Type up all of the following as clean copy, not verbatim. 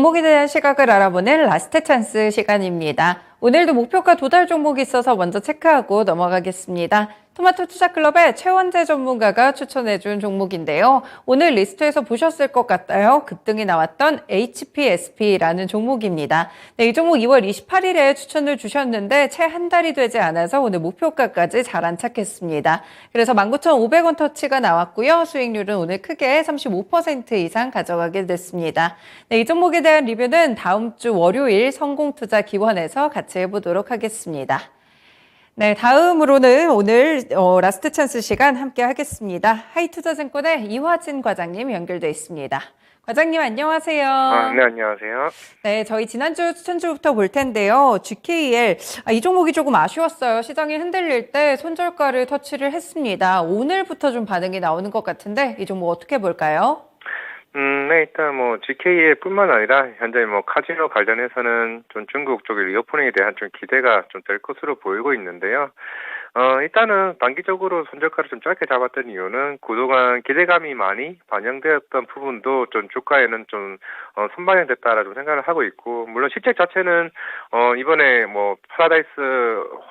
종목에 대한 시각을 알아보는 라스트 찬스 시간입니다. 오늘도 목표가 도달 종목이 있어서 먼저 체크하고 넘어가겠습니다. 토마토 투자클럽의 최원재 전문가가 추천해준 종목인데요. 오늘 리스트에서 보셨을 것 같아요. 급등이 나왔던 HPSP라는 종목입니다. 네, 이 종목 2월 28일에 추천을 주셨는데 채 한 달이 되지 않아서 오늘 목표가까지 잘 안착했습니다. 그래서 19,500원 터치가 나왔고요. 수익률은 오늘 크게 35% 이상 가져가게 됐습니다. 네, 이 종목에 대한 리뷰는 다음 주 월요일 성공투자 기원에서 같이 해보도록 하겠습니다. 네, 다음으로는 오늘 라스트 찬스 시간 함께 하겠습니다. 하이투자증권의 이화진 과장님 연결돼 있습니다. 과장님 안녕하세요. 네, 안녕하세요. 네, 저희 지난주 추천주부터 볼 텐데요. GKL, 이 종목이 조금 아쉬웠어요. 시장이 흔들릴 때 손절가를 터치를 했습니다. 오늘부터 좀 반응이 나오는 것 같은데 이 종목 어떻게 볼까요? 네, 일단 GK뿐만 아니라 현재 카지노 관련해서는 좀 중국 쪽의 리오프닝에 대한 좀 기대가 좀 될 것으로 보이고 있는데요. 일단은 단기적으로 손절가를 좀 짧게 잡았던 이유는 그동안 기대감이 많이 반영되었던 부분도 좀 주가에는 좀 선반영됐다라고 생각을 하고 있고, 물론 실적 자체는 이번에 파라다이스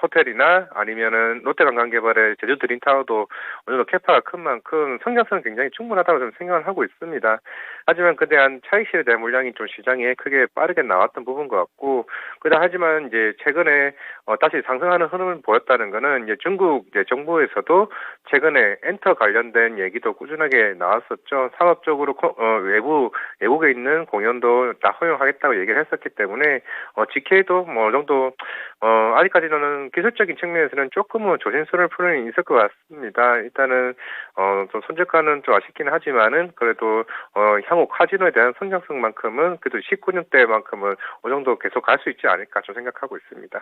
호텔이나 아니면은 롯데관광개발의 제주 드림타워도 어느 정도 캐파가 큰 만큼 성장성은 굉장히 충분하다고 저는 생각을 하고 있습니다. 하지만 그에 대한 차익실에 대한 물량이 좀 시장에 크게 빠르게 나왔던 부분 것 같고, 하지만 이제 최근에 다시 상승하는 흐름을 보였다는 거는 이제 중국 정부에서도 최근에 엔터 관련된 얘기도 꾸준하게 나왔었죠. 상업적으로 외국에 있는 공연도 다 허용하겠다고 얘기를 했었기 때문에 GK도 어느 정도 아직까지는 기술적인 측면에서는 조금은 조심스러울 필요는 있을 것 같습니다. 일단은 좀 손절가는 좀 아쉽기는 하지만은 그래도 향후 카지노에 대한 성장성만큼은 그래도 19년 때만큼은 어느 정도 계속 갈 수 있지 않을까 좀 생각하고 있습니다.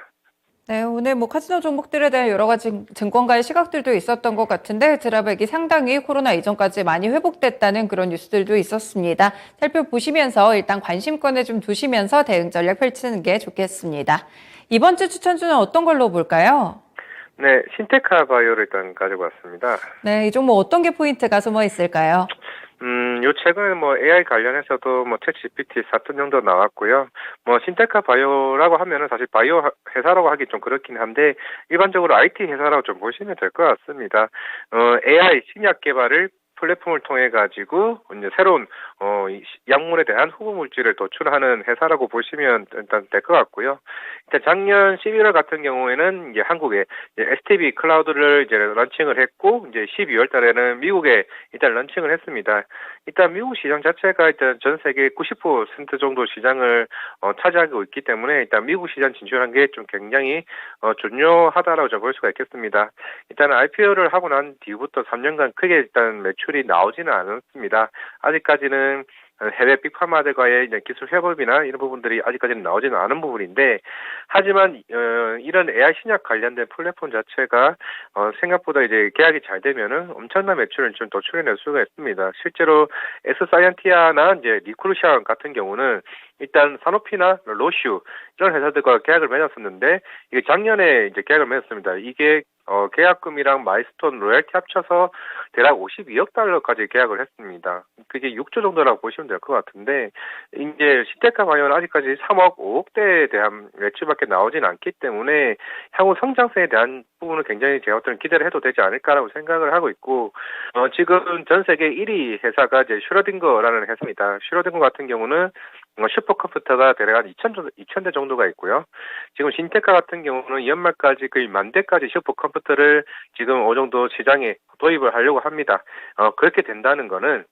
네, 오늘 카지노 종목들에 대한 여러 가지 증권가의 시각들도 있었던 것 같은데 드랍액이 상당히 코로나 이전까지 많이 회복됐다는 그런 뉴스들도 있었습니다. 살펴보시면서 일단 관심권에 좀 두시면서 대응 전략 펼치는 게 좋겠습니다. 이번 주 추천주는 어떤 걸로 볼까요? 네, 신테카 바이오를 일단 가지고 왔습니다. 네, 이 종목 어떤 게 포인트가 숨어 있을까요? 요 최근에 AI 관련해서도 챗 GPT 4톤 정도 나왔고요. 신테카 바이오라고 하면은 사실 바이오 회사라고 하기 좀 그렇긴 한데 일반적으로 IT 회사라고 좀 보시면 될 것 같습니다. AI 신약 개발을 플랫폼을 통해 가지고 이제 새로운 이 약물에 대한 후보 물질을 도출하는 회사라고 보시면 일단 될 것 같고요. 일단 작년 11월 같은 경우에는 이제 한국에 STB 클라우드를 이제 런칭을 했고, 이제 12월 달에는 미국에 일단 런칭을 했습니다. 일단 미국 시장 자체가 일단 전 세계 90% 정도 시장을 차지하고 있기 때문에 일단 미국 시장 진출한 게 좀 굉장히 중요하다라고 볼 수가 있겠습니다. 일단 IPO를 하고 난 뒤부터 3년간 크게 일단 매출이 나오지는 않았습니다. 아직까지는 해외 빅파마들과의 이제 기술 협업이나 이런 부분들이 아직까지는 나오지는 않은 부분인데, 하지만 이런 AI 신약 관련된 플랫폼 자체가 생각보다 이제 계약이 잘 되면은 엄청난 매출을 좀 도출해낼 수가 있습니다. 실제로 S사이언티아나 이제 리크루션 같은 경우는 일단 사노피나 로슈 이런 회사들과 계약을 맺었었는데, 이게 작년에 이제 계약을 맺었습니다. 이게 계약금이랑 마일스톤 로열티 합쳐서 대략 52억 달러까지 계약을 했습니다. 그게 6조 정도라고 보시면 될 것 같은데, 이제 신테카 바이오는 아직까지 3억, 5억대에 대한 매출밖에 나오진 않기 때문에 향후 성장성에 대한 부분은 굉장히 제가 어떤 기대를 해도 되지 않을까라고 생각을 하고 있고, 지금 전 세계 1위 회사가 이제 슈러딩거라는 회사입니다. 슈러딩거 같은 경우는 슈퍼컴퓨터가 대략 한 2,000대 정도가 있고요. 지금 신테카 같은 경우는 연말까지 거의 10,000대까지 슈퍼컴퓨터를 지금 어느 정도 시장에 도입을 하려고 합니다. 그렇게 된다는 거는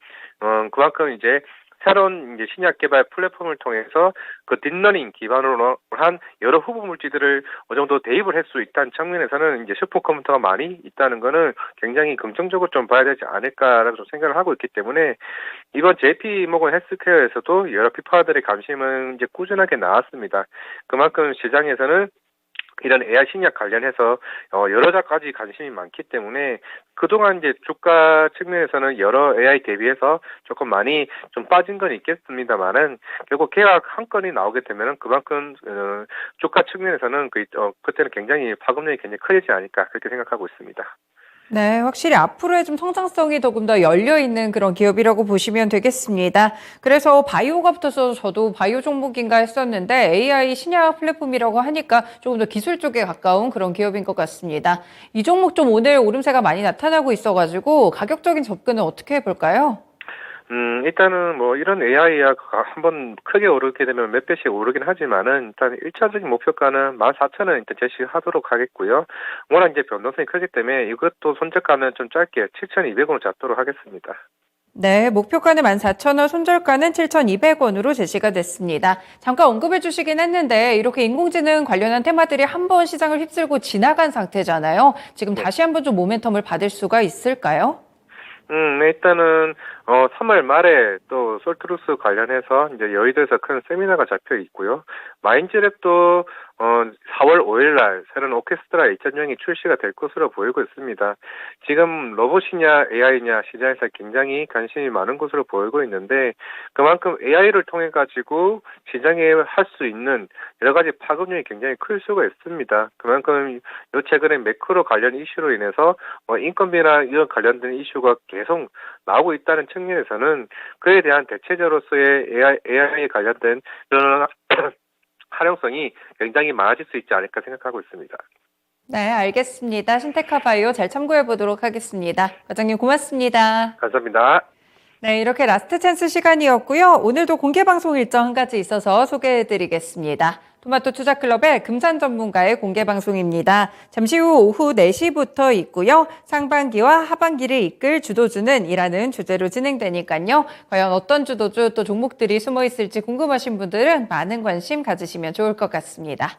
그만큼 이제 새로운 이제 신약 개발 플랫폼을 통해서 그 딥러닝 기반으로 한 여러 후보 물질들을 어느 정도 대입을 할 수 있다는 측면에서는 이제 슈퍼컴퓨터가 많이 있다는 거는 굉장히 긍정적으로 좀 봐야 되지 않을까라고 생각을 하고 있기 때문에 이번 JP 모건 헬스케어에서도 여러 피파들의 관심은 이제 꾸준하게 나왔습니다. 그만큼 시장에서는 이런 AI 신약 관련해서 여러 가지 관심이 많기 때문에 그동안 이제 주가 측면에서는 여러 AI 대비해서 조금 많이 좀 빠진 건 있겠습니다만은 결국 계약 한 건이 나오게 되면은 그만큼 주가 측면에서는 그때는 굉장히 파급력이 굉장히 커지지 않을까 그렇게 생각하고 있습니다. 네, 확실히 앞으로의 좀 성장성이 조금 더 열려 있는 그런 기업이라고 보시면 되겠습니다. 그래서 바이오가 붙어서 저도 바이오 종목인가 했었는데 AI 신약 플랫폼이라고 하니까 조금 더 기술 쪽에 가까운 그런 기업인 것 같습니다. 이 종목 좀 오늘 오름세가 많이 나타나고 있어가지고 가격적인 접근은 어떻게 해볼까요? 일단은 뭐 이런 AI가 한번 크게 오르게 되면 몇 배씩 오르긴 하지만은 일단 1차적인 목표가는 14,000원 일단 제시하도록 하겠고요. 워낙 이제 변동성이 크기 때문에 이것도 손절가는 좀 짧게 7,200원으로 잡도록 하겠습니다. 네, 목표가는 14,000원, 손절가는 7,200원으로 제시가 됐습니다. 잠깐 언급해 주시긴 했는데 이렇게 인공지능 관련한 테마들이 한번 시장을 휩쓸고 지나간 상태잖아요. 지금 네. 다시 한번 좀 모멘텀을 받을 수가 있을까요? 네, 일단은 3월 말에 또 솔트루스 관련해서 이제 여의도에서 큰 세미나가 잡혀 있고요. 마인즈랩도 4월 5일 날 새로운 오케스트라 2.0이 출시가 될 것으로 보이고 있습니다. 지금 로봇이냐 AI냐 시장에서 굉장히 관심이 많은 것으로 보이고 있는데 그만큼 AI를 통해 가지고 시장에 할 수 있는 여러 가지 파급력이 굉장히 클 수가 있습니다. 그만큼 요 최근에 매크로 관련 이슈로 인해서 인건비나 이런 관련된 이슈가 계속 나오고 있다는 측면에서는 그에 대한 대체제로서의 AI 관련된 그런 활용성이 굉장히 많아질 수 있지 않을까 생각하고 있습니다. 네, 알겠습니다. 신테카 바이오 잘 참고해 보도록 하겠습니다. 과장님 고맙습니다. 감사합니다. 네, 이렇게 라스트 찬스 시간이었고요. 오늘도 공개 방송 일정 한 가지 있어서 소개해 드리겠습니다. 토마토 투자클럽의 금산 전문가의 공개 방송입니다. 잠시 후 오후 4시부터 있고요. 상반기와 하반기를 이끌 주도주는 이라는 주제로 진행되니까요. 과연 어떤 주도주 또 종목들이 숨어 있을지 궁금하신 분들은 많은 관심 가지시면 좋을 것 같습니다.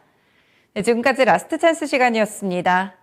네, 지금까지 라스트 찬스 시간이었습니다.